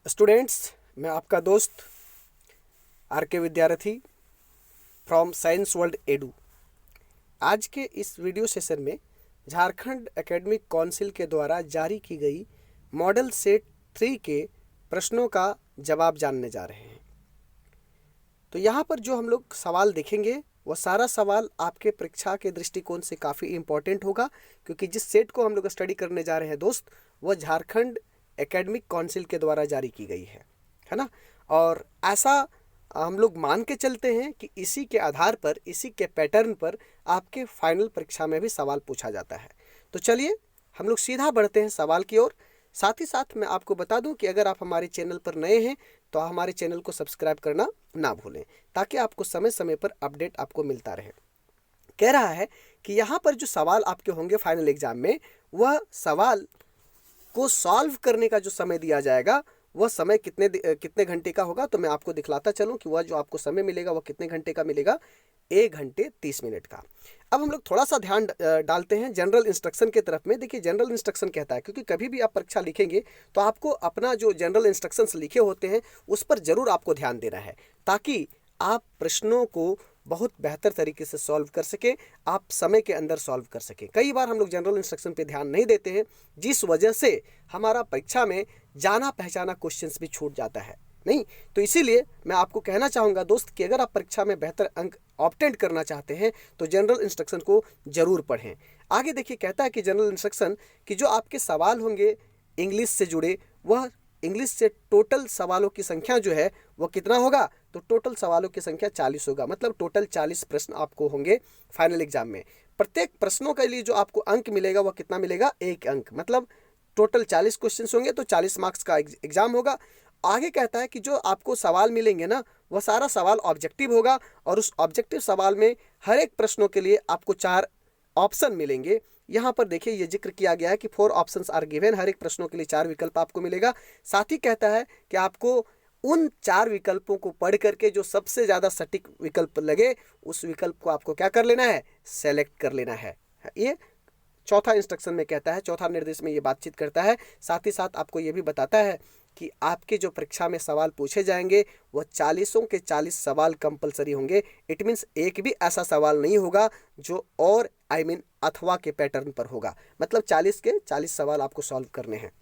Students, मैं आपका दोस्त आर के विद्यार्थी फ्रॉम साइंस वर्ल्ड एडू। आज के इस वीडियो सेशन में झारखंड एकेडमिक काउंसिल के द्वारा जारी की गई मॉडल सेट 3 के प्रश्नों का जवाब जानने जा रहे हैं। तो यहाँ पर जो हम लोग सवाल देखेंगे वह सारा सवाल आपके परीक्षा के दृष्टिकोण से काफ़ी इम्पोर्टेंट होगा, क्योंकि जिस सेट को हम लोग स्टडी करने जा रहे हैं दोस्त, वह झारखंड एकेडमिक काउंसिल के द्वारा जारी की गई है ना। और ऐसा हम लोग मान के चलते हैं कि इसी के आधार पर, इसी के पैटर्न पर आपके फाइनल परीक्षा में भी सवाल पूछा जाता है। तो चलिए हम लोग सीधा बढ़ते हैं सवाल की ओर। साथ ही साथ मैं आपको बता दूं कि अगर आप हमारे चैनल पर नए हैं तो हमारे चैनल को सब्सक्राइब करना ना भूलें, ताकि आपको समय समय पर अपडेट आपको मिलता रहे। कह रहा है कि यहाँ पर जो सवाल आपके होंगे फाइनल एग्जाम में, वह सवाल को सॉल्व करने का जो समय दिया जाएगा वह समय कितने घंटे का होगा। तो मैं आपको दिखलाता चलूं कि वह जो आपको समय मिलेगा वह कितने घंटे का मिलेगा, 1 घंटे 30 मिनट का। अब हम लोग थोड़ा सा ध्यान डालते हैं जनरल इंस्ट्रक्शन के तरफ में। देखिए जनरल इंस्ट्रक्शन कहता है, क्योंकि कभी भी आप परीक्षा लिखेंगे तो आपको अपना जो जनरल इंस्ट्रक्शंस लिखे होते हैं उस पर जरूर आपको ध्यान देना है, ताकि आप प्रश्नों को बहुत बेहतर तरीके से सॉल्व कर सकें, आप समय के अंदर सॉल्व कर सकें। कई बार हम लोग जनरल इंस्ट्रक्शन पे ध्यान नहीं देते हैं, जिस वजह से हमारा परीक्षा में जाना पहचाना क्वेश्चंस भी छूट जाता है। नहीं तो इसीलिए मैं आपको कहना चाहूँगा दोस्त कि अगर आप परीक्षा में बेहतर अंक ऑब्टेन करना चाहते हैं तो जनरल इंस्ट्रक्शन को जरूर पढ़ें। आगे देखिए, कहता है कि जनरल इंस्ट्रक्शन कि जो आपके सवाल होंगे इंग्लिश से जुड़े, वह इंग्लिश से टोटल सवालों की संख्या जो है वह कितना होगा, तो टोटल सवालों की संख्या 40 होगा। मतलब टोटल 40 प्रश्न आपको होंगे फाइनल एग्जाम में। प्रत्येक प्रश्नों के लिए जो आपको अंक मिलेगा वह कितना मिलेगा, 1 अंक। मतलब टोटल 40 क्वेश्चन होंगे तो 40 मार्क्स का एग्जाम होगा। आगे कहता है कि जो आपको सवाल मिलेंगे ना, वह सारा सवाल ऑब्जेक्टिव होगा, और उस ऑब्जेक्टिव सवाल में हर एक प्रश्नों के लिए आपको 4 ऑप्शन मिलेंगे। यहाँ पर देखिए ये जिक्र किया गया है कि 4 ऑप्शंस आर गिवन, हर एक प्रश्नों के लिए 4 विकल्प आपको मिलेगा। साथ ही कहता है कि आपको उन 4 विकल्पों को पढ़ करके जो सबसे ज़्यादा सटीक विकल्प लगे उस विकल्प को आपको क्या कर लेना है, सेलेक्ट कर लेना है। ये चौथा इंस्ट्रक्शन में कहता है, चौथा निर्देश में ये बातचीत करता है। साथ ही साथ आपको ये भी बताता है कि आपके जो परीक्षा में सवाल पूछे जाएंगे वह 40 के 40 सवाल कंपलसरी होंगे। इट मीन्स एक भी ऐसा सवाल नहीं होगा जो और अथवा के पैटर्न पर होगा। मतलब 40 के 40 सवाल आपको सॉल्व करने हैं।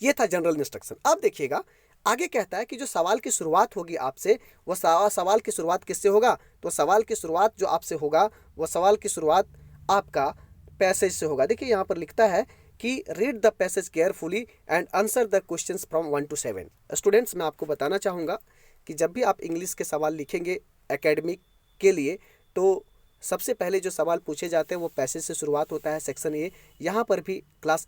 ये था जनरल इंस्ट्रक्शन। अब देखिएगा आगे कहता है कि जो सवाल की शुरुआत होगी आपसे, वह सवाल की शुरुआत किससे होगा, तो सवाल की शुरुआत जो आपसे होगा वह सवाल की शुरुआत आपका पैसेज से होगा। देखिए यहाँ पर लिखता है कि read the passage carefully and answer the questions from 1 to 7। Students, मैं आपको बताना चाहूँगा कि जब भी आप इंग्लिश के सवाल लिखेंगे एकेडमिक के लिए, तो सबसे पहले जो सवाल पूछे जाते हैं वो पैसेज से शुरुआत होता है, सेक्शन ए। यहाँ पर भी क्लास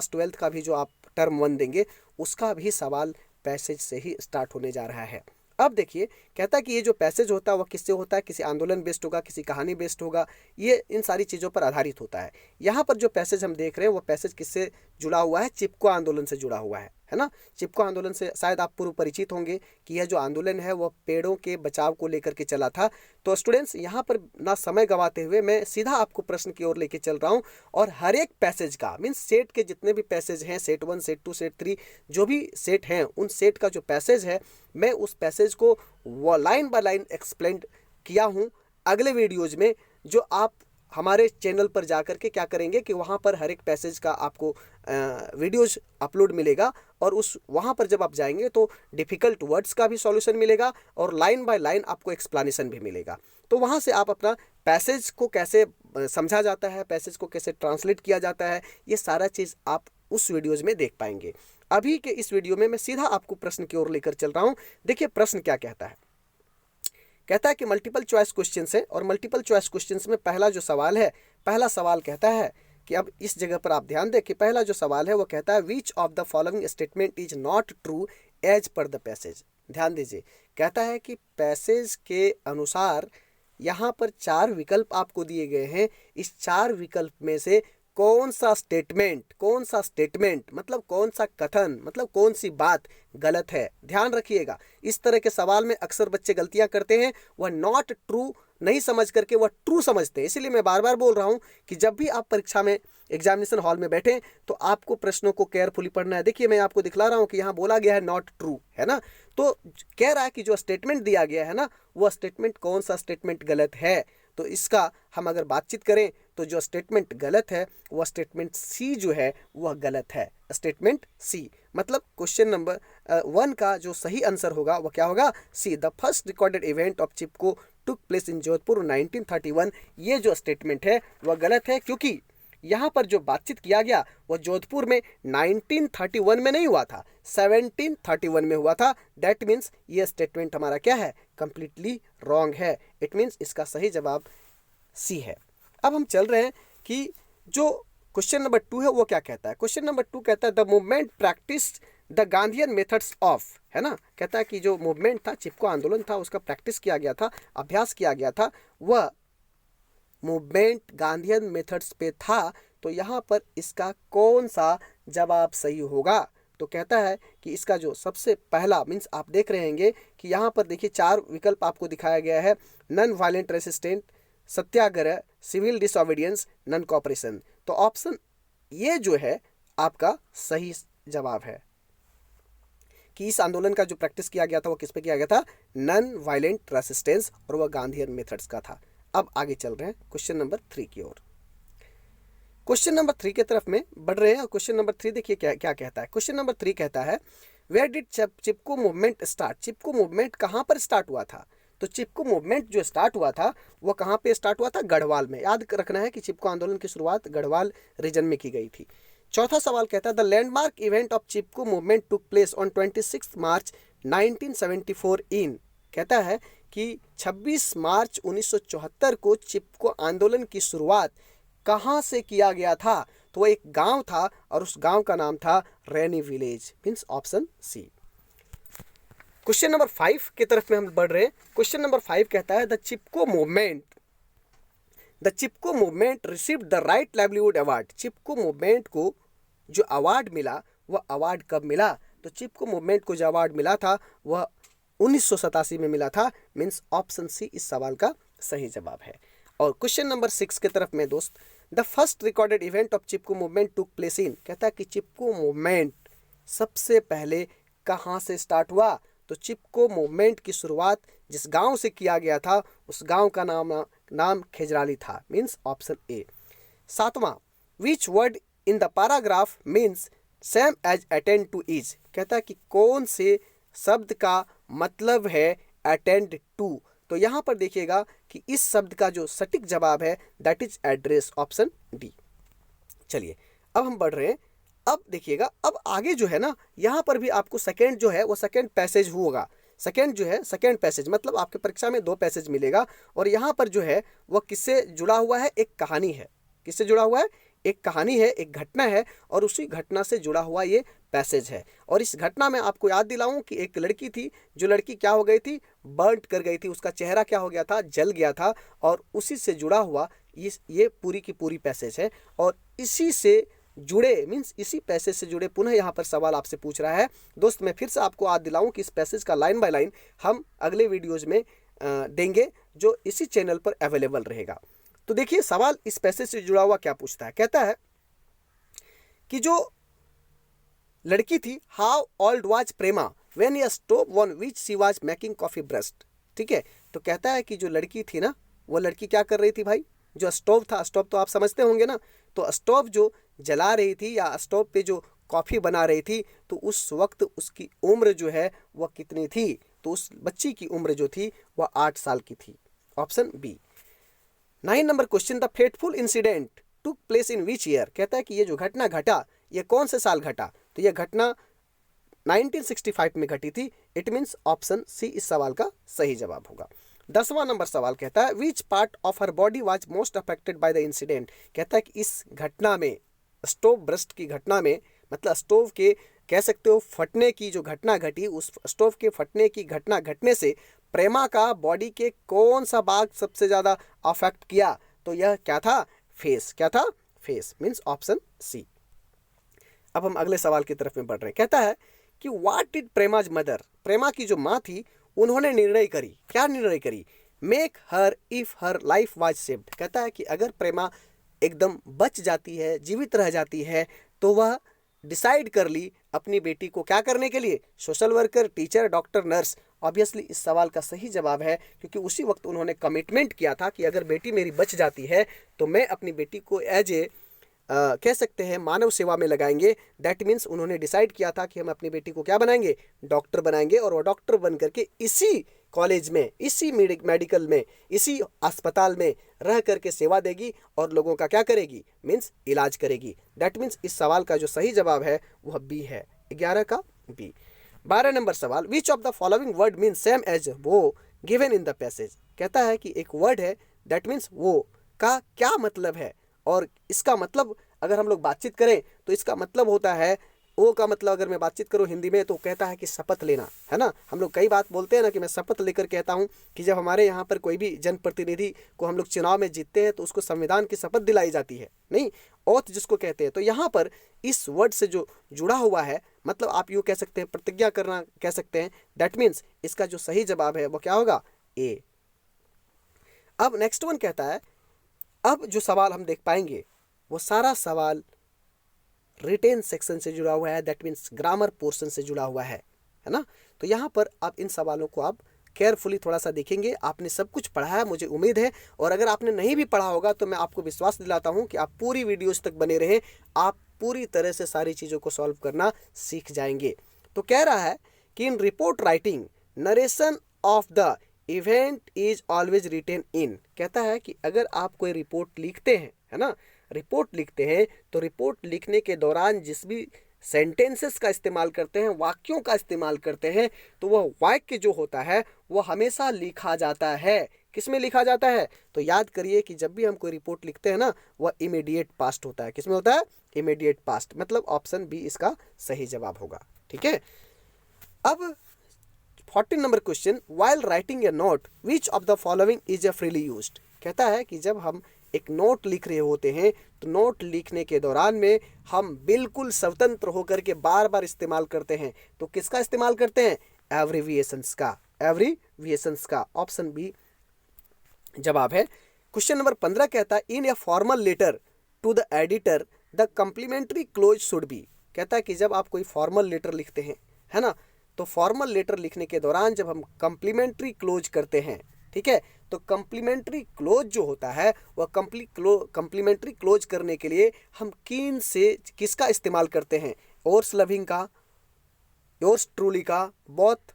12th का भी जो आप टर्म 1 देंगे उसका भी सवाल पैसेज से ही स्टार्ट होने जा रहा है। अब देखिए कहता है कि ये जो पैसेज होता है वह किससे होता है, किसी आंदोलन बेस्ड होगा, किसी कहानी बेस्ड होगा, ये इन सारी चीज़ों पर आधारित होता है। यहाँ पर जो पैसेज हम देख रहे हैं वह पैसेज किससे जुड़ा हुआ है, चिपको आंदोलन से जुड़ा हुआ है ना। चिपको आंदोलन से शायद आप पूर्व परिचित होंगे कि यह जो आंदोलन है वह पेड़ों के बचाव को लेकर के चला था। तो स्टूडेंट्स, यहाँ पर ना समय गंवाते हुए मैं सीधा आपको प्रश्न की ओर लेके चल रहा हूँ, और हर एक पैसेज का मीन्स सेट के जितने भी पैसेज हैं, सेट 1, सेट 2, सेट 3, जो भी सेट हैं, उन सेट का जो पैसेज है मैं उस पैसेज को वो लाइन बाय लाइन एक्सप्लेन किया हूँ अगले वीडियोज़ में, जो आप हमारे चैनल पर जाकर के क्या करेंगे कि वहाँ पर हर एक पैसेज का आपको वीडियोज अपलोड मिलेगा, और उस वहाँ पर जब आप जाएंगे तो डिफ़िकल्ट वर्ड्स का भी सॉल्यूशन मिलेगा और लाइन बाय लाइन आपको एक्सप्लेनेशन भी मिलेगा। तो वहाँ से आप अपना पैसेज को कैसे समझा जाता है, पैसेज को कैसे ट्रांसलेट किया जाता है, ये सारा चीज़ आप उस वीडियोज़ में देख पाएंगे। अभी के इस वीडियो में मैं सीधा आपको प्रश्न की ओर लेकर चल रहा हूँ। देखिए प्रश्न क्या कहता है। कहता है कि मल्टीपल चॉइस क्वेश्चंस है, और मल्टीपल चॉइस क्वेश्चंस में पहला जो सवाल है, पहला सवाल कहता है कि अब इस जगह पर आप ध्यान दें कि पहला जो सवाल है वो कहता है which of the following statement is not true as per the passage. ध्यान दीजिए, कहता है कि पैसेज के अनुसार यहाँ पर 4 विकल्प आपको दिए गए हैं। इस 4 विकल्प में से कौन सा स्टेटमेंट मतलब कौन सा कथन, मतलब कौन सी बात गलत है। ध्यान रखिएगा, इस तरह के सवाल में अक्सर बच्चे गलतियां करते हैं, वह नॉट ट्रू नहीं समझ करके वह ट्रू समझते हैं। इसीलिए मैं बार बार बोल रहा हूँ कि जब भी आप परीक्षा में एग्जामिनेशन हॉल में बैठें तो आपको प्रश्नों को केयरफुली पढ़ना है। देखिए मैं आपको दिखला रहा हूँ कि यहाँ बोला गया है नॉट ट्रू, है ना, तो कह रहा है कि जो स्टेटमेंट दिया गया है ना, वह स्टेटमेंट कौन सा स्टेटमेंट गलत है। तो इसका हम अगर बातचीत करें तो जो स्टेटमेंट गलत है वह स्टेटमेंट सी जो है वह गलत है, स्टेटमेंट सी। मतलब क्वेश्चन नंबर 1 का जो सही आंसर होगा वह क्या होगा, C. The first recorded event of Chipko took place in Jodhpur 1931। ये जो स्टेटमेंट है वह गलत है, क्योंकि यहाँ पर जो बातचीत किया गया वह जोधपुर में 1931 में नहीं हुआ था, 1731 में हुआ था। दैट मीन्स ये स्टेटमेंट हमारा क्या है, कंप्लीटली रॉन्ग है। इट मीन्स इसका सही जवाब सी है। अब हम चल रहे हैं कि जो क्वेश्चन नंबर 2 है वो क्या कहता है। क्वेश्चन नंबर 2 कहता है the movement practice the Gandhian methods of, है ना, कहता है कि जो मूवमेंट था, चिपको आंदोलन था, उसका प्रैक्टिस किया गया था, अभ्यास किया गया था, वह मूवमेंट गांधीयन मेथड्स पे था। तो यहाँ पर इसका कौन सा जवाब सही होगा। तो कहता है कि इसका जो सबसे पहला मीन्स आप देख रहे होंगे कि यहाँ पर देखिए 4 विकल्प आपको दिखाया गया है, नॉन वायलेंट रेसिस्टेंट, सत्याग्रह, सिविल डिसओबीडियंस, नॉन कोऑपरेशन। तो ऑप्शन ये जो है आपका सही जवाब है कि इस आंदोलन का जो प्रैक्टिस किया गया था वो किस पे किया गया था, नॉन वायलेंट रेसिस्टेंस, और वह गांधीयन मेथड्स का था। अब आगे चल रहे हैं क्वेश्चन नंबर 3 की ओर। क्वेश्चन नंबर 3 की तरफ में बढ़ रहे हैं। क्वेश्चन नंबर 3 देखिए क्या क्या कहता है। क्वेश्चन नंबर 3 कहता है where did Chipko movement start. Chipko movement कहाँ पर स्टार्ट हुआ था। तो चिपको मूवमेंट जो स्टार्ट हुआ था वह कहाँ पे स्टार्ट हुआ था, गढ़वाल में। याद रखना है कि चिपको आंदोलन की शुरुआत गढ़वाल रीजन में की गई थी। चौथा सवाल कहता है the landmark event of Chipko movement took place on 26 मार्च 1974 इन। कहता है कि 26 मार्च 1974 को चिपको आंदोलन की शुरुआत कहाँ से किया गया था। तो वो एक गांव था और उस गांव का नाम था Raini village, means option C. Question number 5 की तरफ में हम बढ़ रहे हैं। क्वेश्चन नंबर 5 कहता है the Chipko movement received the right livelihood award. Chipko movement को जो अवार्ड मिला वह अवार्ड कब मिला। तो चिपको मूवमेंट को जो अवार्ड मिला था वह 1987 में मिला था, मीन्स ऑप्शन सी इस सवाल का सही जवाब है। और क्वेश्चन नंबर 6 की तरफ में दोस्त, the first recorded event of Chipko movement took place इन। कहता है कि चिपको मूवमेंट सबसे पहले कहाँ से स्टार्ट हुआ। तो चिपको मूवमेंट की शुरुआत जिस गांव से किया गया था उस गांव का नाम खेजराली था, मीन्स ऑप्शन ए। 7वां, which word in the paragraph means same as attend to is. कहता है कि कौन से शब्द का मतलब है अटेंड टू। तो यहाँ पर देखिएगा कि इस शब्द का जो सटीक जवाब है that is address, option D. चलिए अब हम बढ़ रहे हैं। अब देखिएगा अब आगे जो है ना, यहाँ पर भी आपको सेकेंड जो है वो सेकेंड पैसेज होगा। सेकेंड जो है सेकेंड पैसेज मतलब आपके परीक्षा में 2 पैसेज मिलेगा। और यहाँ पर जो है वह किससे जुड़ा हुआ है, एक कहानी है। किससे जुड़ा हुआ है, एक कहानी है, एक घटना है, और उसी घटना से जुड़ा हुआ ये पैसेज है। और इस घटना में आपको याद दिलाऊं कि एक लड़की थी, जो लड़की क्या हो गई थी, बर्न कर गई थी, उसका चेहरा क्या हो गया था, जल गया था। और उसी से जुड़ा हुआ ये पूरी की पूरी पैसेज है। और इसी से जुड़े मीन्स इसी पैसेज से जुड़े पुनः यहाँ पर सवाल आपसे पूछ रहा है। दोस्त मैं फिर से आपको याद दिलाऊं कि इस पैसेज का लाइन बाय लाइन हम अगले वीडियोज में देंगे जो इसी चैनल पर अवेलेबल रहेगा। तो देखिए सवाल इस पैसेज से जुड़ा हुआ क्या पूछता है। कहता है कि जो लड़की थी, how old was Prema when A stove on which she was making coffee breast. ठीक है, तो कहता है कि जो लड़की थी ना, वो लड़की क्या कर रही थी भाई, जो स्टोव था, स्टोव तो आप समझते होंगे ना, तो स्टोव जो जला रही थी या स्टोव पे जो कॉफ़ी बना रही थी, तो उस वक्त उसकी उम्र जो है वह कितनी थी। तो उस बच्ची की उम्र जो थी वह 8 साल की थी, ऑप्शन बी। 9 नंबर question, the fateful incident took place in which year. कहता है कि ये जो घटना घटा ये कौन से साल घटा। तो यह घटना 1965 में घटी थी। इट मीन्स ऑप्शन सी इस सवाल का सही जवाब होगा। 10वां नंबर सवाल कहता है which part of her body was most affected by the incident. कहता है कि इस घटना में, स्टोव ब्रस्ट की घटना में, मतलब स्टोव के कह सकते हो फटने की जो घटना घटी, उस स्टोव के फटने की घटना घटने से प्रेमा का बॉडी के कौन सा भाग सबसे ज़्यादा अफेक्ट किया। तो यह क्या था, फेस। क्या था, फेस, मीन्स ऑप्शन सी। अब हम अगले सवाल की तरफ में बढ़ रहे हैं। कहता है कि व्हाट डिड प्रेमाज मदर। प्रेमा की जो माँ थी उन्होंने निर्णय करी, क्या निर्णय करी, make her if her life was saved. कहता है कि अगर प्रेमा एकदम बच जाती है, जीवित रह जाती है, तो वह डिसाइड कर ली अपनी बेटी को क्या करने के लिए, social worker, teacher, doctor, nurse. Obviously इस सवाल का सही जवाब है, क्योंकि उसी वक्त उन्होंने कमिटमेंट किया था कि अगर बेटी मेरी बच जाती है तो मैं अपनी बेटी को एज ए कह सकते हैं मानव सेवा में लगाएंगे। दैट मीन्स उन्होंने डिसाइड किया था कि हम अपनी बेटी को क्या बनाएंगे, डॉक्टर बनाएंगे, और वो डॉक्टर बन करके इसी कॉलेज में, इसी मेडिकल में, इसी अस्पताल में रह करके सेवा देगी और लोगों का क्या करेगी, मीन्स इलाज करेगी। दैट मीन्स इस सवाल का जो सही जवाब है वह बी है, 11 का बी। 12 नंबर सवाल, which of the following word means same as वो गिवन इन द पैसेज। कहता है कि एक वर्ड है, दैट मीन्स वो का क्या मतलब है, और इसका मतलब अगर हम लोग बातचीत करें तो इसका मतलब होता है, ओ का मतलब अगर मैं बातचीत करूं हिंदी में तो कहता है कि शपथ लेना, है ना। हम लोग कई बात बोलते हैं ना कि मैं शपथ लेकर कहता हूं कि जब हमारे यहाँ पर कोई भी जनप्रतिनिधि को हम लोग चुनाव में जीतते हैं तो उसको संविधान की शपथ दिलाई जाती है, नहीं, ओथ जिसको कहते हैं। तो यहाँ पर इस वर्ड से जो जुड़ा हुआ है, मतलब आप यूँ कह सकते हैं प्रतिज्ञा करना कह सकते हैं। दैट मीन्स इसका जो सही जवाब है वो क्या होगा, ए। अब नेक्स्ट वन कहता है, अब जो सवाल हम देख पाएंगे वो सारा सवाल रिटेन सेक्शन से जुड़ा हुआ है, दैट मीन्स ग्रामर पोर्शन से जुड़ा हुआ है ना। तो यहाँ पर आप इन सवालों को आप केयरफुली थोड़ा सा देखेंगे। आपने सब कुछ पढ़ा है मुझे उम्मीद है, और अगर आपने नहीं भी पढ़ा होगा तो मैं आपको विश्वास दिलाता हूँ कि आप पूरी वीडियोस तक बने रहें, आप पूरी तरह से सारी चीज़ों को सॉल्व करना सीख जाएंगे। तो कह रहा है कि in report writing narration of the event is always written in. कहता है कि अगर आप कोई रिपोर्ट लिखते हैं, है ना, रिपोर्ट लिखते हैं तो रिपोर्ट लिखने के दौरान जिस भी सेंटेंसेस का इस्तेमाल करते हैं, वाक्यों का इस्तेमाल करते हैं, तो वह वाक्य जो होता है वह हमेशा लिखा जाता है। किस में लिखा जाता है, तो याद करिए कि जब भी हम कोई रिपोर्ट लिखते हैं ना, वह इमीडिएट पास्ट होता है। किस में होता है, इमीडिएट पास्ट, मतलब ऑप्शन बी इसका सही जवाब होगा। ठीक है। अब 14 number question, while writing a note which of the following is a freely used. कहता है कि जब हम एक नोट लिख रहे होते हैं तो नोट लिखने के दौरान में हम बिल्कुल स्वतंत्र होकर के बार बार इस्तेमाल करते हैं। तो किसका इस्तेमाल करते हैं, एब्रिविएशंस का, एब्रिविएशंस का। ऑप्शन बी जवाब है। क्वेश्चन नंबर 15 कहता है, in a formal letter to the editor the complimentary close should be. कहता है कि जब आप कोई फॉर्मल लेटर लिखते हैं, है ना, तो फॉर्मल लेटर लिखने के दौरान जब हम कम्प्लीमेंट्री क्लोज करते हैं, ठीक है, तो कम्प्लीमेंट्री क्लोज जो होता है वह कम्प्लीमेंट्री क्लोज करने के लिए हम किन से किसका इस्तेमाल करते हैं, योर्स लविंग का, योर्स ट्रूली का, बोथ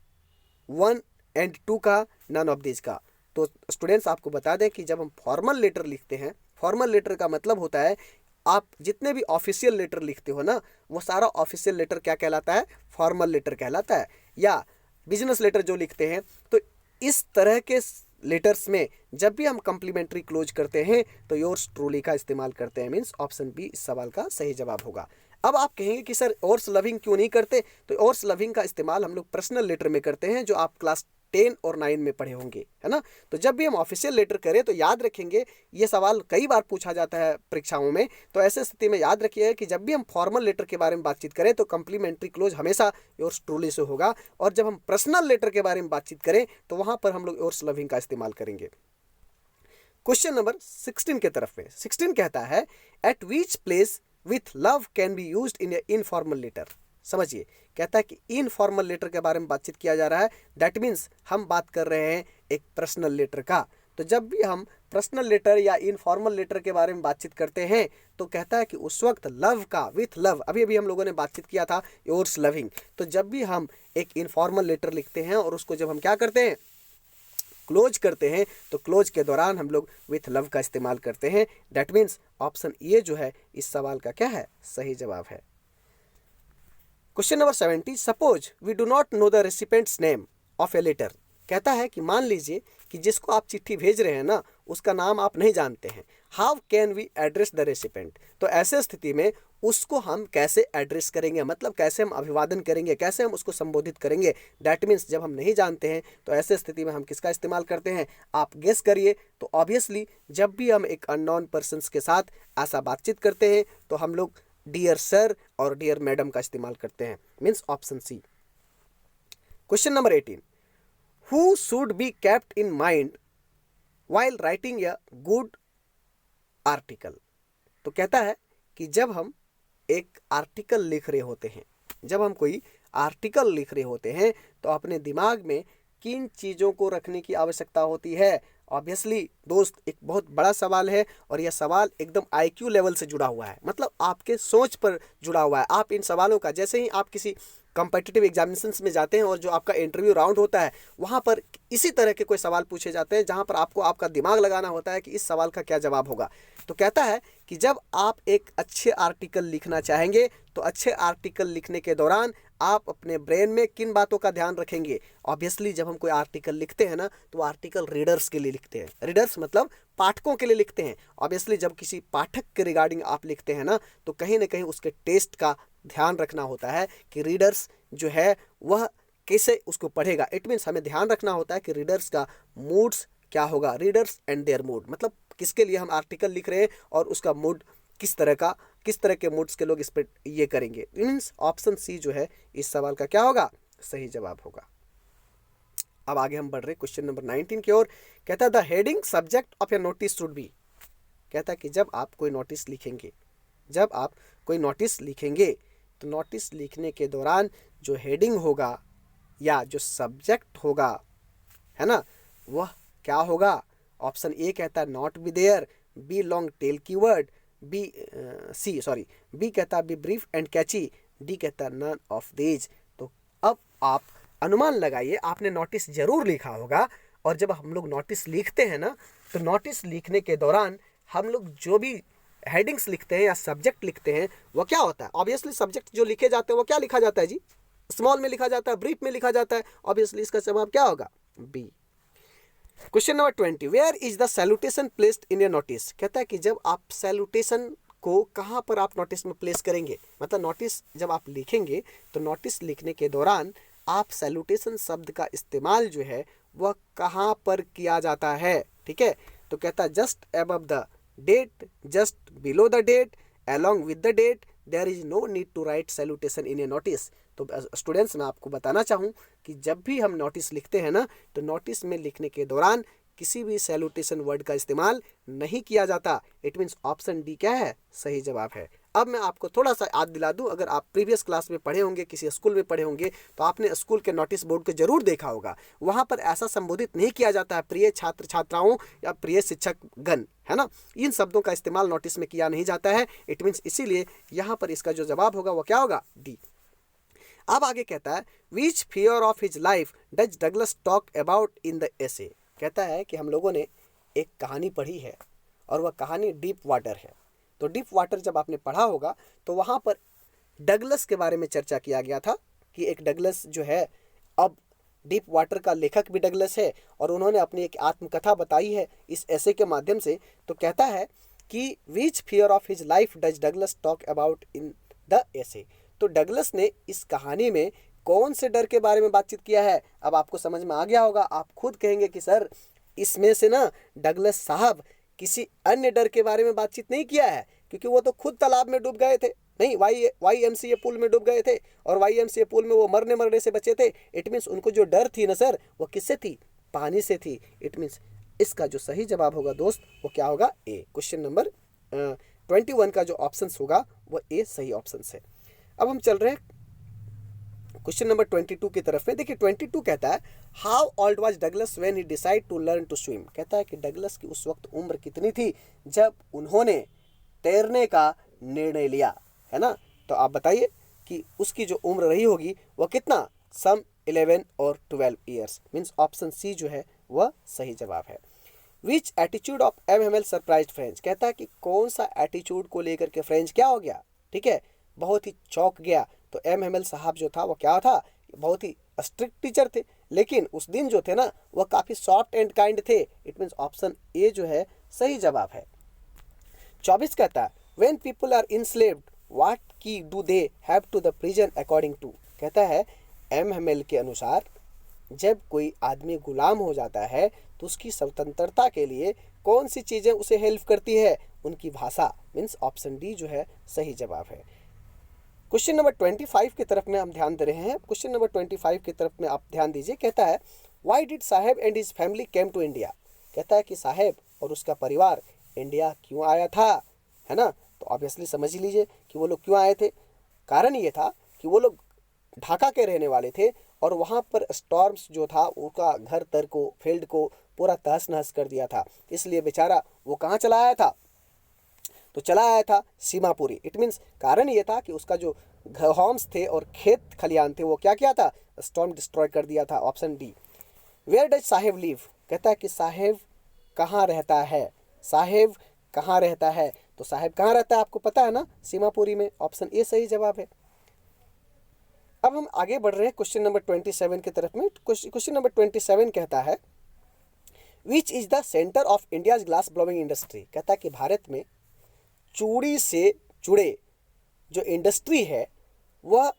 1 and 2 का, नन ऑफ दिस का। तो स्टूडेंट्स आपको बता दें कि जब हम फॉर्मल लेटर लिखते हैं, फॉर्मल लेटर का मतलब होता है आप जितने भी ऑफिशियल लेटर लिखते हो ना, वो सारा ऑफिशियल लेटर क्या कहलाता है, फॉर्मल लेटर कहलाता है। या बिजनेस लेटर जो लिखते हैं, तो इस तरह के लेटर्स में जब भी हम कम्प्लीमेंट्री क्लोज करते हैं तो योर्स ट्रूली का इस्तेमाल करते हैं। मीन्स ऑप्शन बी इस सवाल का सही जवाब होगा। अब आप कहेंगे कि सर योर्स लविंग क्यों नहीं करते, तो योर्स लविंग का इस्तेमाल हम लोग पर्सनल लेटर में करते हैं, जो आप क्लास 10 और 9 में पढ़े होंगे, है ना। तो जब भी हम ऑफिशियल लेटर करें तो याद रखेंगे, ये सवाल कई बार पूछा जाता है परीक्षाओं में, तो ऐसे स्थिति में याद रखिए कि जब भी हम फॉर्मल लेटर के बारे में बातचीत करें तो कम्प्लीमेंट्री क्लोज हमेशा योर्स ट्रूली से होगा, और जब हम पर्सनल लेटर के बारे में बातचीत करें तो वहां पर हम लोग योर्स लविंग का इस्तेमाल करेंगे। क्वेश्चन नंबर 16 के तरफ में 16 कहता है, at which place with love can be used in a informal letter. समझिए, कहता है कि इनफॉर्मल लेटर के बारे में बातचीत किया जा रहा है, दैट मीन्स हम बात कर रहे हैं एक पर्सनल लेटर का। तो जब भी हम पर्सनल लेटर या इनफॉर्मल लेटर के बारे में बातचीत करते हैं तो कहता है कि उस वक्त लव का, विथ लव, अभी अभी हम लोगों ने बातचीत किया था योर्स लविंग। तो जब भी हम एक इनफॉर्मल लेटर लिखते हैं और उसको जब हम क्या करते हैं, क्लोज करते हैं, तो क्लोज के दौरान हम लोग विथ लव का इस्तेमाल करते हैं। दैट मीन्स ऑप्शन ए जो है इस सवाल का क्या है, सही जवाब है। Question number 70, suppose we do not know the recipients name of a letter. कहता है कि मान लीजिए कि जिसको आप चिट्ठी भेज रहे हैं ना, उसका नाम आप नहीं जानते हैं। How can we address the recipient. तो ऐसे स्थिति में उसको हम कैसे एड्रेस करेंगे, मतलब कैसे हम अभिवादन करेंगे, कैसे हम उसको संबोधित करेंगे। दैट मीन्स जब हम नहीं जानते हैं तो ऐसे स्थिति में हम किसका इस्तेमाल करते हैं, आप गेस करिए। तो ऑब्वियसली जब भी हम एक अननोन पर्सन्स के साथ ऐसा बातचीत करते हैं तो हम लोग डियर सर और डियर मैडम का इस्तेमाल करते हैं। Means option C. Question number 18, who should be kept in mind while writing a good article। तो कहता है कि जब हम एक आर्टिकल लिख रहे होते हैं, जब हम कोई आर्टिकल लिख रहे होते हैं तो अपने दिमाग में किन चीज़ों को रखने की आवश्यकता होती है। ऑब्वियसली दोस्त एक बहुत बड़ा सवाल है और यह सवाल एकदम आईक्यू लेवल से जुड़ा हुआ है, मतलब आपके सोच पर जुड़ा हुआ है। आप इन सवालों का, जैसे ही आप किसी कॉम्पिटिटिव एग्जामिनेशंस में जाते हैं और जो आपका इंटरव्यू राउंड होता है वहाँ पर इसी तरह के कोई सवाल पूछे जाते हैं जहाँ पर आपको आपका दिमाग लगाना होता है कि इस सवाल का क्या जवाब होगा। तो कहता है कि जब आप एक अच्छे आर्टिकल लिखना चाहेंगे तो अच्छे आर्टिकल लिखने के दौरान आप अपने ब्रेन में किन बातों का ध्यान रखेंगे। ऑब्वियसली जब हम कोई आर्टिकल लिखते हैं ना तो आर्टिकल रीडर्स के लिए लिखते हैं, रीडर्स मतलब पाठकों के लिए लिखते हैं। ऑब्वियसली जब किसी पाठक के रिगार्डिंग आप लिखते हैं ना तो कहीं ना कहीं उसके टेस्ट का ध्यान रखना होता है कि रीडर्स जो है वह कैसे उसको पढ़ेगा। इट मीन्स हमें ध्यान रखना होता है कि रीडर्स का मूड्स क्या होगा, रीडर्स एंड देयर मूड, मतलब किसके लिए हम आर्टिकल लिख रहे हैं और उसका मूड किस तरह के मूड्स के लोग इस पर ये करेंगे। मीन्स ऑप्शन सी जो है इस सवाल का क्या होगा, सही जवाब होगा। अब आगे हम बढ़ रहे क्वेश्चन नंबर 19 की ओर। कहता है the heading subject of A notice should be. कहता है कि जब आप कोई नोटिस लिखेंगे, जब आप कोई नोटिस लिखेंगे तो नोटिस लिखने के दौरान जो हेडिंग होगा या जो सब्जेक्ट होगा, है ना, वह क्या होगा। ऑप्शन ए कहता है not be there, be long tail keyword, B कहता है be brief and catchy, D कहता है नन ऑफ दीज। तो अब आप अनुमान लगाइए, आपने नोटिस जरूर लिखा होगा और जब हम लोग नोटिस लिखते हैं ना तो नोटिस लिखने के दौरान हम लोग जो भी हेडिंग्स लिखते हैं या सब्जेक्ट लिखते हैं वो क्या होता है। ऑब्वियसली सब्जेक्ट जो लिखे जाते हैं वो क्या लिखा जाता है जी, स्मॉल में लिखा जाता है, ब्रीफ में लिखा जाता है। ऑब्वियसली इसका जवाब क्या होगा, B. Question number 20, where is the salutation placed in a notice. कहता है कि जब आप सैल्यूटेशन को कहाँ पर आप नोटिस में प्लेस करेंगे, मतलब नोटिस जब आप लिखेंगे तो नोटिस लिखने के दौरान आप सैल्यूटेशन शब्द का इस्तेमाल जो है वह कहाँ पर किया जाता है। ठीक है, तो कहता है just above the date, just below the date, along with the date, there is no need to write salutation in a notice। तो स्टूडेंट्स मैं आपको बताना चाहूँ कि जब भी हम नोटिस लिखते हैं ना तो नोटिस में लिखने के दौरान किसी भी सैल्यूटेशन वर्ड का इस्तेमाल नहीं किया जाता। इट मीन्स ऑप्शन डी क्या है, सही जवाब है। अब मैं आपको थोड़ा सा याद दिला दूं, अगर आप प्रीवियस क्लास में पढ़े होंगे, किसी स्कूल में पढ़े होंगे तो आपने स्कूल के नोटिस बोर्ड को जरूर देखा होगा। वहाँ पर ऐसा संबोधित नहीं किया जाता है प्रिय छात्र छात्राओं या प्रिय शिक्षक गण, है ना, इन शब्दों का इस्तेमाल नोटिस में किया नहीं जाता है। इट मीन्स इसीलिए यहाँ पर इसका जो जवाब होगा वो क्या होगा, डी। अब आगे कहता है which fear of his life does Douglas talk about in the essay. कहता है कि हम लोगों ने एक कहानी पढ़ी है और वह कहानी डीप वाटर है। तो डीप वाटर जब आपने पढ़ा होगा तो वहाँ पर डगलस के बारे में चर्चा किया गया था कि एक डगलस जो है, अब डीप वाटर का लेखक भी डगलस है और उन्होंने अपनी एक आत्मकथा बताई है इस ऐसे के माध्यम से। तो कहता है कि which fear of his life does Douglas talk about in the essay. तो डगलस ने इस कहानी में कौन से डर के बारे में बातचीत किया है। अब आपको समझ में आ गया होगा, आप खुद कहेंगे कि सर इसमें से ना डगलस साहब किसी अन्य डर के बारे में बातचीत नहीं किया है, क्योंकि वो तो खुद तालाब में डूब गए थे, नहीं YMCA पुल में डूब गए थे और YMCA पुल में वो मरने से बचे थे। इट मीन्स उनको जो डर थी ना सर वो किससे थी, पानी से थी। इट मीन्स इसका जो सही जवाब होगा दोस्त वो क्या होगा, ए। क्वेश्चन नंबर 21 का जो ऑप्शन होगा वो ए सही ऑप्शन है। अब हम चल रहे हैं क्वेश्चन नंबर 22 की तरफ में। देखिए 22 कहता है how old was Douglas when he decide to learn to swim. कहता है कि डगलस की उस वक्त उम्र कितनी थी जब उन्होंने तैरने का निर्णय लिया, है ना। तो आप बताइए कि उसकी जो उम्र रही होगी वह कितना, सम 11 और 12 ईयर्स। मीन्स ऑप्शन सी जो है वह सही जवाब है। Which attitude of MML surprised French. कहता है कि कौन सा एटीट्यूड को लेकर के फ्रेंच क्या हो गया, ठीक है, बहुत ही चौंक गया। तो एमएमएल साहब जो था वो क्या था, बहुत ही स्ट्रिक्ट टीचर थे, लेकिन उस दिन जो थे ना वह काफ़ी सॉफ्ट एंड काइंड थे। इट मीन्स ऑप्शन ए जो है सही जवाब है। 24 कहता है when people are enslaved what key do they have to the prison according to. कहता है एमएमएल के अनुसार जब कोई आदमी गुलाम हो जाता है तो उसकी स्वतंत्रता के लिए कौन सी चीज़ें उसे हेल्प करती है, उनकी भाषा। मीन्स ऑप्शन डी जो है सही जवाब है। क्वेश्चन नंबर 25 की तरफ में हम ध्यान दे रहे हैं। क्वेश्चन नंबर 25 की तरफ में आप ध्यान दीजिए। कहता है why did Saheb and his family came to India. कहता है कि साहेब और उसका परिवार इंडिया क्यों आया था, है ना। तो ऑब्वियसली समझ ही लीजिए कि वो लोग क्यों आए थे। कारण ये था कि वो लोग ढाका के रहने वाले थे और वहाँ पर स्टॉर्म्स जो था उनका घर तर को, फील्ड को पूरा तहस नहस कर दिया था। इसलिए बेचारा वो कहाँ चला आया था, तो चला आया था सीमापुरी। इट मीन्स कारण ये था कि उसका जो होम्स थे और खेत खलियान थे वो क्या किया था, स्टॉर्म डिस्ट्रॉय कर दिया था। Option D. Where does Saheb live, कहता है कि साहेब कहाँ रहता है, साहेब कहाँ रहता है। तो साहेब कहाँ रहता है आपको पता है ना, सीमापुरी में। ऑप्शन ए सही जवाब है। अब हम आगे बढ़ रहे हैं क्वेश्चन नंबर 27 की तरफ में। क्वेश्चन नंबर 27 कहता है which is the centre of India's glass blowing industry, कहता है कि भारत में चूड़ी से जुड़े जो इंडस्ट्री है वह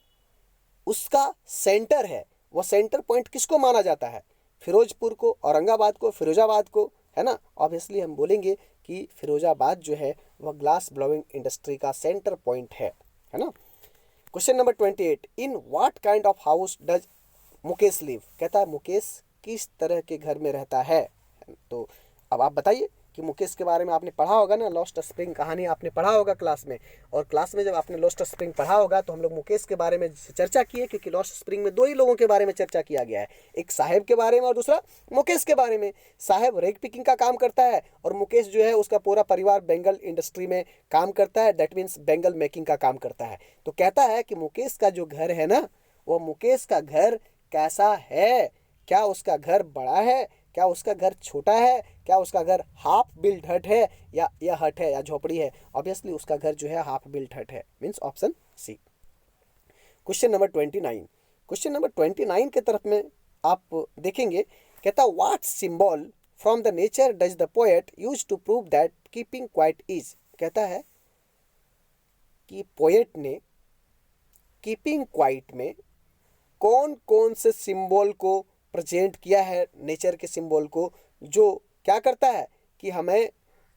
उसका सेंटर है। वह सेंटर पॉइंट किसको माना जाता है, फिरोजपुर को, औरंगाबाद को, फिरोजाबाद को, है ना। ऑब्वियसली हम बोलेंगे कि फिरोजाबाद जो है वह ग्लास ब्लोइंग इंडस्ट्री का सेंटर पॉइंट है ना। Question number 28 in what kind of house does Mukesh live, कहता है मुकेश किस तरह के घर में रहता है। तो अब आप बताइए कि मुकेश के बारे में आपने पढ़ा होगा ना, लॉस्ट स्प्रिंग कहानी आपने पढ़ा होगा क्लास में। और क्लास में जब आपने लॉस्ट स्प्रिंग पढ़ा होगा तो हम लोग मुकेश के बारे में चर्चा किए, क्योंकि लॉस्ट स्प्रिंग में दो ही लोगों के बारे में चर्चा किया गया है, एक साहेब के बारे में और दूसरा मुकेश के बारे में। साहेब रेग पिकिंग का काम करता है और मुकेश जो है उसका पूरा परिवार बेंगल इंडस्ट्री में काम करता है, दैट मीन्स बेंगल मेकिंग का काम करता है। तो कहता है कि मुकेश का जो घर है ना, वो मुकेश का घर कैसा है, क्या उसका घर बड़ा है, क्या उसका घर छोटा है, क्या उसका घर हाफ बिल्ट हट है या हट है या झोपड़ी है। ऑब्वियसली उसका घर जो है हाफ बिल्ट हट है, means option C. Question number 29, question number 29 के तरफ में आप देखेंगे, कहता what symbol from the nature does the poet use to prove that keeping quiet is, कहता है कि पोएट ने कीपिंग क्वाइट में कौन कौन से सिंबल को प्रेजेंट किया है, नेचर के सिंबल को, जो क्या करता है कि हमें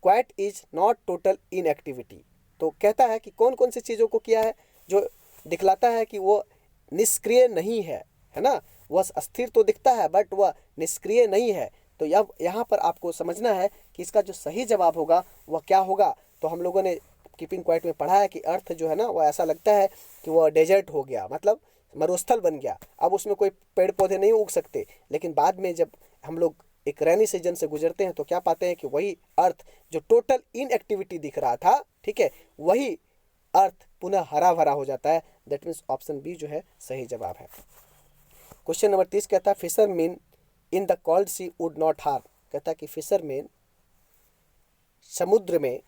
quite is not total inactivity. तो कहता है कि कौन कौन सी चीज़ों को किया है जो दिखलाता है कि वो निष्क्रिय नहीं है ना। वह अस्थिर तो दिखता है बट वह निष्क्रिय नहीं है। तो यहाँ पर आपको समझना है कि इसका जो सही जवाब होगा वह क्या होगा। तो हम लोगों ने कीपिंग क्वाइट में पढ़ा है कि अर्थ जो है ना वह ऐसा लगता है कि वह डेजर्ट हो गया, मतलब मरुस्थल बन गया, अब उसमें कोई पेड़ पौधे नहीं उग सकते। लेकिन बाद में जब हम लोग एक रेनी सीजन से गुजरते हैं तो क्या पाते हैं कि वही अर्थ जो टोटल इनएक्टिविटी दिख रहा था, ठीक है, वही अर्थ पुनः हरा भरा हो जाता है। दैट मीन्स ऑप्शन बी जो है सही जवाब है। क्वेश्चन नंबर 30 कहता है fisherman in the cold sea would not harm, कहता है कि फिशरमैन समुद्र में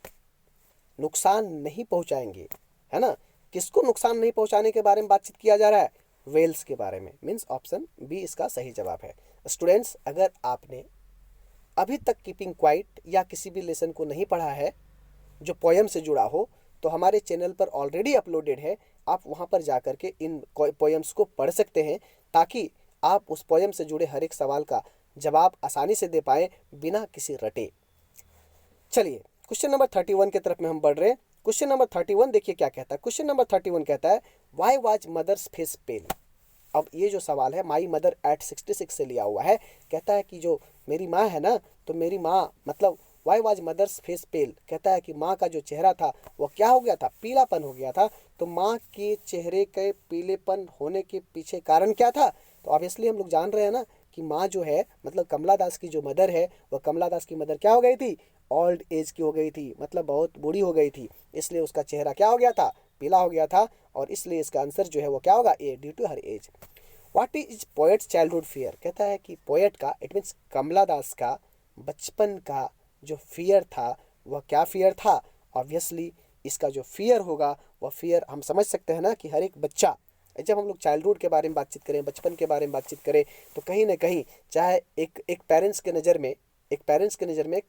नुकसान नहीं पहुंचाएंगे, है ना। किसको नुकसान नहीं पहुंचाने के बारे में बातचीत किया जा रहा है, वेल्स के बारे में, मीन्स ऑप्शन बी इसका सही जवाब है। स्टूडेंट्स, अगर आपने अभी तक कीपिंग क्वाइट या किसी भी लेसन को नहीं पढ़ा है जो पोयम से जुड़ा हो, तो हमारे चैनल पर ऑलरेडी अपलोडेड है, आप वहाँ पर जा कर के इन पोयम्स को पढ़ सकते हैं, ताकि आप उस पोयम से जुड़े हर एक सवाल का जवाब आसानी से दे पाएँ बिना किसी रटे। चलिए क्वेश्चन नंबर 31 की तरफ में हम बढ़ रहे हैं। क्वेश्चन नंबर 31 देखिए क्या कहता है। क्वेश्चन नंबर 31 कहता है वाई वाज मदर्स फेस पेल। अब ये जो सवाल है माई मदर एट 66 से लिया हुआ है। कहता है कि जो मेरी माँ है ना, तो मेरी माँ मतलब वाई वाज मदर्स फेस पेल, कहता है कि माँ का जो चेहरा था वो क्या हो गया था, पीलापन हो गया था। तो माँ के चेहरे के पीलेपन होने के पीछे कारण क्या था। तो ऑब्वियसली हम लोग जान रहे हैं ना कि माँ जो है मतलब कमला दास की जो मदर है, वह कमला दास की मदर क्या हो गई थी, ओल्ड एज की हो गई थी, मतलब बहुत बूढ़ी हो गई थी। इसलिए उसका चेहरा क्या हो गया था, पीला हो गया था। और इसलिए इसका आंसर जो है वो क्या होगा, A, due to her age. What is poet's childhood fear, कहता है कि पोएट का, इट मीन्स कमला दास का बचपन का जो फियर था वह क्या फियर था। ऑब्वियसली इसका जो फियर होगा वह फियर हम समझ सकते हैं ना कि हर एक बच्चा, जब हम लोग चाइल्डहुड के बारे में बातचीत करें, बचपन के बारे में बातचीत करें, तो कहीं ना कहीं चाहे एक पेरेंट्स के नज़र में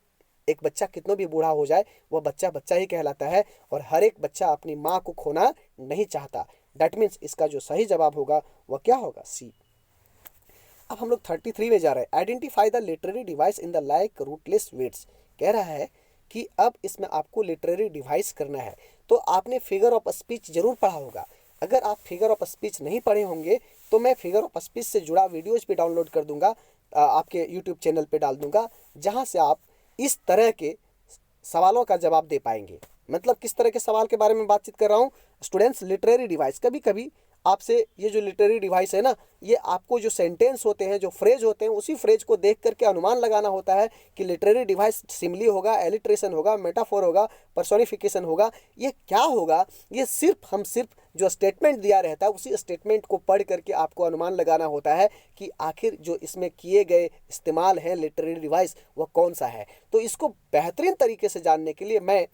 एक बच्चा कितना भी बूढ़ा हो जाए वह बच्चा बच्चा ही कहलाता है, और हर एक बच्चा अपनी माँ को खोना नहीं चाहता। दैट मीन्स इसका जो सही जवाब होगा वह क्या होगा, सी। अब हम लोग 33 में जा रहे हैं। Identify the literary device in the like rootless words, कह रहा है कि अब इसमें आपको लिटरेरी डिवाइस करना है। तो आपने फिगर ऑफ स्पीच जरूर पढ़ा होगा। अगर आप फिगर ऑफ स्पीच नहीं पढ़े होंगे तो मैं फिगर ऑफ स्पीच से जुड़ा वीडियोज भी डाउनलोड कर दूंगा, आपके यूट्यूब चैनल पे डाल दूंगा, जहां से आप इस तरह के सवालों का जवाब दे पाएंगे। मतलब किस तरह के सवाल के बारे में बातचीत कर रहा हूँ स्टूडेंट्स, लिटरेरी डिवाइस। कभी कभी आपसे ये जो लिटरेरी डिवाइस है ना, ये आपको जो सेंटेंस होते हैं, जो फ्रेज होते हैं, उसी फ्रेज को देख करके अनुमान लगाना होता है कि लिटरेरी डिवाइस सिमिली होगा, एलिट्रेशन होगा, मेटाफोर होगा, पर्सोनिफिकेशन होगा, ये क्या होगा। ये सिर्फ जो स्टेटमेंट दिया रहता है उसी स्टेटमेंट को पढ़ करके आपको अनुमान लगाना होता है कि आखिर जो इसमें किए गए इस्तेमाल है लिटरेरी डिवाइस वह कौन सा है। तो इसको बेहतरीन तरीके से जानने के लिए मैं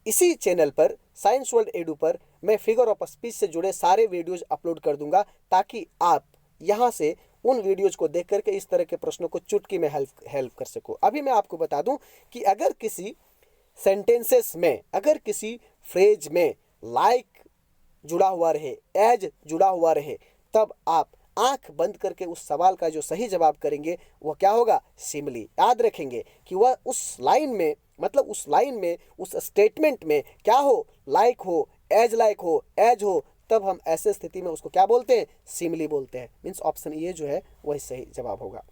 इसी चैनल पर साइंस वर्ल्ड एडू पर मैं फिगर ऑफ स्पीच से जुड़े सारे वीडियोज अपलोड कर दूंगा, ताकि आप यहाँ से उन वीडियोज को देख करके इस तरह के प्रश्नों को चुटकी में हेल्प कर सको। अभी मैं आपको बता दूं कि अगर किसी सेंटेंसेस में, अगर किसी फ्रेज में लाइक जुड़ा हुआ रहे, एज जुड़ा हुआ रहे, तब आप आंख बंद करके उस सवाल का जो सही जवाब करेंगे वह क्या होगा, सिमिली। याद रखेंगे कि वह उस लाइन में, मतलब उस लाइन में, उस स्टेटमेंट में क्या हो, लाइक हो, लाइक हो, एज हो, तब हम ऐसे स्थिति में उसको क्या बोलते हैं, सिमिली बोलते हैं। मीन्स ऑप्शन ए जो है वही सही जवाब होगा।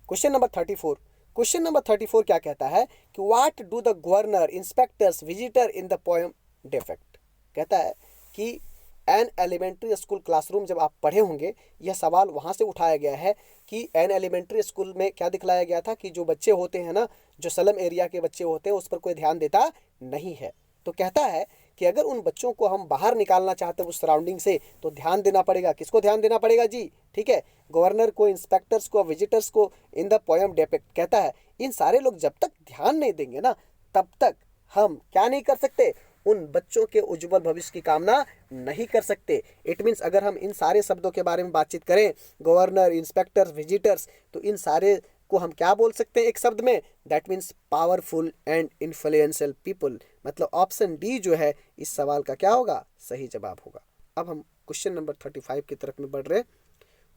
Question number 34। क्वेश्चन नंबर 34 क्या कहता है कि what do the governor, inspectors, visitor in the poem defect. कहता है कि एन एलिमेंट्री स्कूल क्लासरूम, जब आप पढ़े होंगे यह सवाल वहाँ से उठाया गया है कि एन एलिमेंट्री स्कूल में क्या दिखलाया गया था कि जो बच्चे होते हैं ना, जो स्लम एरिया के बच्चे होते हैं, उस पर कोई ध्यान देता नहीं है। तो कहता है कि अगर उन बच्चों को हम बाहर निकालना चाहते हैं उस सराउंडिंग से, तो ध्यान देना पड़ेगा। किसको ध्यान देना पड़ेगा जी, ठीक है, गवर्नर को, इंस्पेक्टर्स को, विजिटर्स को इन द पोएम डिफेक्ट। कहता है इन सारे लोग जब तक ध्यान नहीं देंगे ना, तब तक हम क्या नहीं कर सकते, उन बच्चों के उज्जवल भविष्य की कामना नहीं कर सकते। इट मीन्स अगर हम इन सारे शब्दों के बारे में बातचीत करें, गवर्नर, इंस्पेक्टर्स, विजिटर्स, तो इन सारे को हम क्या बोल सकते हैं एक शब्द में, that means powerful and influential people. मतलब ऑप्शन डी जो है इस सवाल का क्या होगा, सही जवाब होगा। अब हम क्वेश्चन नंबर 35 की तरफ में बढ़ रहे हैं।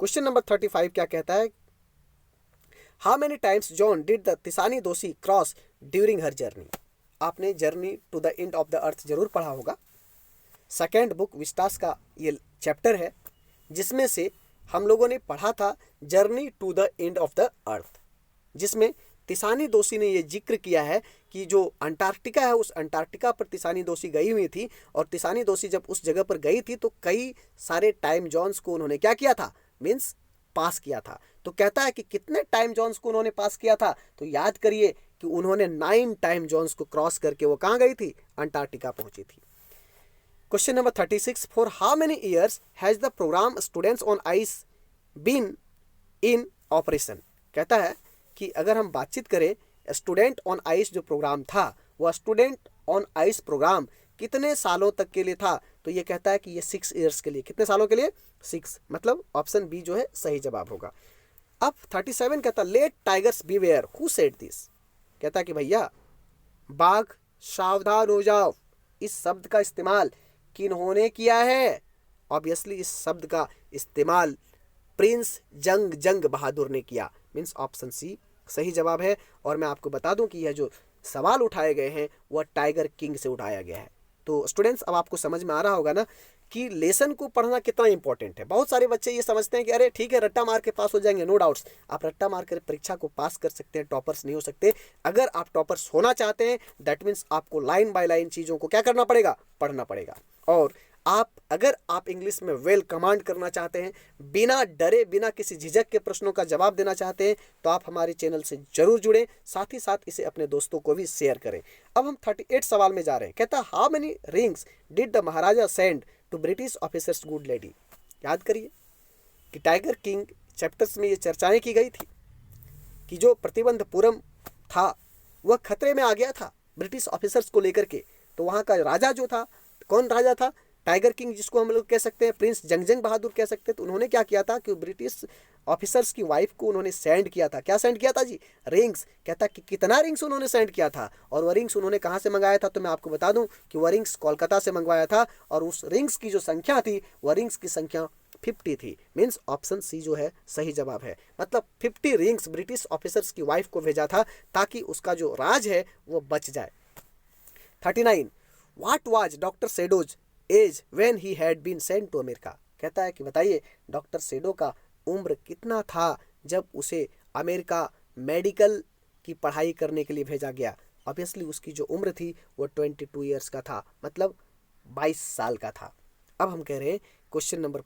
क्वेश्चन नंबर 35 क्या कहता है, how many times John did the Tishani Doshi cross during her journey. आपने journey to the end of the earth जरूर पढ़ा होगा। सेकेंड बुक विस्टास का ये चैप्टर है, जिसमें से हम लोगों ने पढ़ा था journey to the end of the earth, जिसमें तिसानी दोषी ने ये जिक्र किया है कि जो अंटार्कटिका है, उस अंटार्कटिका पर तिसानी दोषी गई हुई थी, और तिसानी दोषी जब उस जगह पर गई थी तो कई सारे टाइम जोन्स को उन्होंने क्या किया था, मीन्स पास किया था। तो कहता है कि कितने टाइम जोन्स को उन्होंने पास किया था, तो याद करिए कि उन्होंने 9 टाइम जोन्स को क्रॉस करके वो कहाँ गई थी, अंटार्कटिका पहुंची थी। Question number 36, for how many years has the program students on ice been in operation. कहता है कि अगर हम बातचीत करें स्टूडेंट ऑन आइस जो प्रोग्राम था, वह स्टूडेंट ऑन आइस प्रोग्राम कितने सालों तक के लिए था, तो ये कहता है कि ये 6 ईयर्स के लिए। कितने सालों के लिए, 6। मतलब ऑप्शन बी जो है सही जवाब होगा। अब 37 कहता let tigers beware, who said this. कहता कि भैया बाघ सावधान हो जाओ, इस शब्द का इस्तेमाल किन्होंने किया है। ऑब्वियसली इस शब्द का इस्तेमाल प्रिंस जंग बहादुर ने किया। मीन्स ऑप्शन सी सही जवाब है। और मैं आपको बता दूं कि यह जो सवाल उठाए गए हैं वह टाइगर किंग से उठाया गया है। तो स्टूडेंट्स अब आपको समझ में आ रहा होगा ना कि लेसन को पढ़ना कितना इंपॉर्टेंट है। बहुत सारे बच्चे ये समझते हैं कि अरे ठीक है रट्टा मार के पास हो जाएंगे। नो डाउट्स, आप रट्टा मार कर परीक्षा को पास कर सकते हैं, टॉपर्स नहीं हो सकते। अगर आप टॉपर्स होना चाहते हैं दैट मीन्स आपको लाइन बाय लाइन चीज़ों को क्या करना पड़ेगा, पढ़ना पड़ेगा। और अगर आप इंग्लिश में वेल कमांड करना चाहते हैं, बिना डरे बिना किसी झिझक के प्रश्नों का जवाब देना चाहते हैं, तो आप हमारे चैनल से जरूर जुड़ें, साथ ही साथ इसे अपने दोस्तों को भी शेयर करें। अब हम 38 सवाल में जा रहे हैं। कहता है how many rings did the maharaja send to British officers good lady. याद करिए कि टाइगर किंग चैप्टर्स में ये चर्चाएं की गई थी कि जो प्रतिबंधपुरम था वह खतरे में आ गया था ब्रिटिश ऑफिसर्स को लेकर के। तो वहाँ का राजा जो था, कौन राजा था, टाइगर किंग, जिसको हम लोग कह सकते हैं प्रिंस जंग बहादुर कह सकते हैं। तो उन्होंने क्या किया था कि ब्रिटिश ऑफिसर्स की वाइफ को उन्होंने सेंड किया था। क्या सेंड किया था जी, रिंग्स। कहता कि कितना रिंग्स उन्होंने सेंड किया था, और वह रिंग्स उन्होंने कहाँ से मंगाया था, तो मैं आपको बता दूं कि वह रिंग्स कोलकाता से मंगवाया था। और उस रिंग्स की जो संख्या थी, वह रिंग्स की संख्या 50 थी। मीन्स ऑप्शन सी जो है सही जवाब है। मतलब 50 रिंग्स ब्रिटिश ऑफिसर्स की वाइफ को भेजा था ताकि उसका जो राज है वो बच जाए। 39, what was doctor Sadao's age when he had been sent to America. कहता है कि बताइए डॉक्टर सेडो का उम्र कितना था जब उसे अमेरिका मेडिकल की पढ़ाई करने के लिए भेजा गया। ऑब्वियसली उसकी जो उम्र थी वो 22 ईयर्स का था, मतलब 22 साल का था। अब हम कह रहे हैं क्वेश्चन नंबर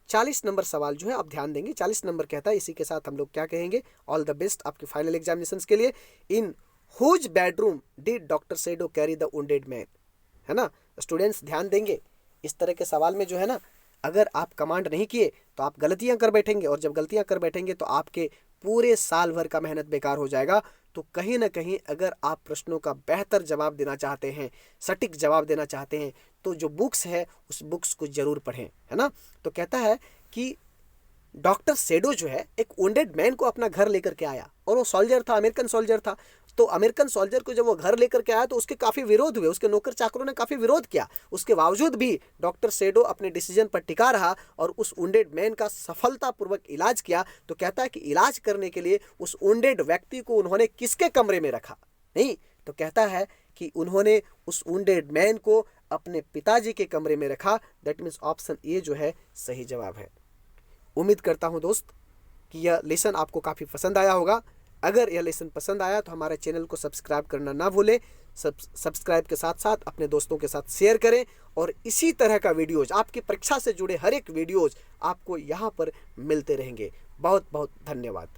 40 नंबर सवाल जो है आप ध्यान देंगे। 40 नंबर कहता है, इसी के साथ हम लोग क्या कहेंगे, ऑल द बेस्ट आपके फाइनल एग्जामिनेशंस के लिए। In whose bedroom did doctor Sadao carry the wounded man, है ना। स्टूडेंट्स ध्यान देंगे, इस तरह के सवाल में जो है ना, अगर आप कमांड नहीं किए तो आप गलतियां कर बैठेंगे, और जब गलतियां कर बैठेंगे तो आपके पूरे साल भर का मेहनत बेकार हो जाएगा। तो कहीं ना कहीं अगर आप प्रश्नों का बेहतर जवाब देना चाहते हैं, सटीक जवाब देना चाहते हैं, तो जो बुक्स है उस बुक्स को जरूर पढ़ें, है ना। तो कहता है कि डॉक्टर सेडो जो है एक वुंडेड मैन को अपना घर लेकर के आया, और वो सोल्जर था, अमेरिकन सोल्जर था। तो अमेरिकन सोल्जर को जब वो घर लेकर के आया तो उसके काफ़ी विरोध हुए, उसके नौकर चाकरों ने काफ़ी विरोध किया। उसके बावजूद भी डॉक्टर सेडो अपने डिसीजन पर टिका रहा और उस वुंडेड मैन का सफलतापूर्वक इलाज किया। तो कहता है कि इलाज करने के लिए उस वुंडेड व्यक्ति को उन्होंने किसके कमरे में रखा, नहीं, तो कहता है कि उन्होंने उस वुंडेड मैन को अपने पिताजी के कमरे में रखा। दैट मीन्स ऑप्शन ए जो है सही जवाब है। उम्मीद करता हूं दोस्त कि यह लेसन आपको काफ़ी पसंद आया होगा। अगर यह लेसन पसंद आया तो हमारे चैनल को सब्सक्राइब करना ना भूलें। सब्सक्राइब के साथ साथ अपने दोस्तों के साथ शेयर करें, और इसी तरह का वीडियोज़, आपकी परीक्षा से जुड़े हर एक वीडियोज़ आपको यहाँ पर मिलते रहेंगे। बहुत बहुत धन्यवाद।